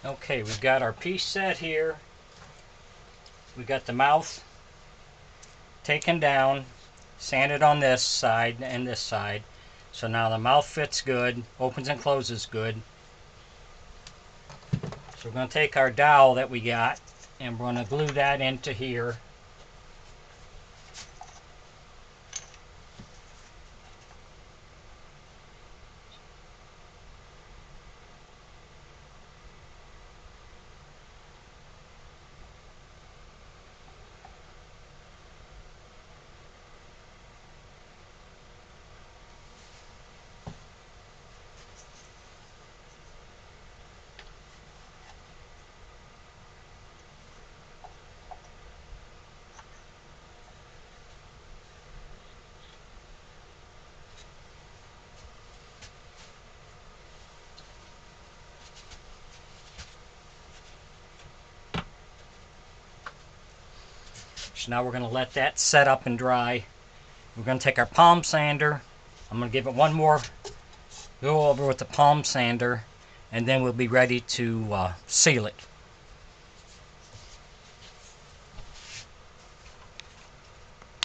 Okay, we've got our piece set here. We got the mouth taken down, sanded on this side and this side. So now the mouth fits good, opens and closes good. So we're going to take our dowel that we got and we're going to glue that into here. So now we're going to let that set up and dry. We're going to take our palm sander. I'm going to give it one more go over with the palm sander, and then we'll be ready to seal it.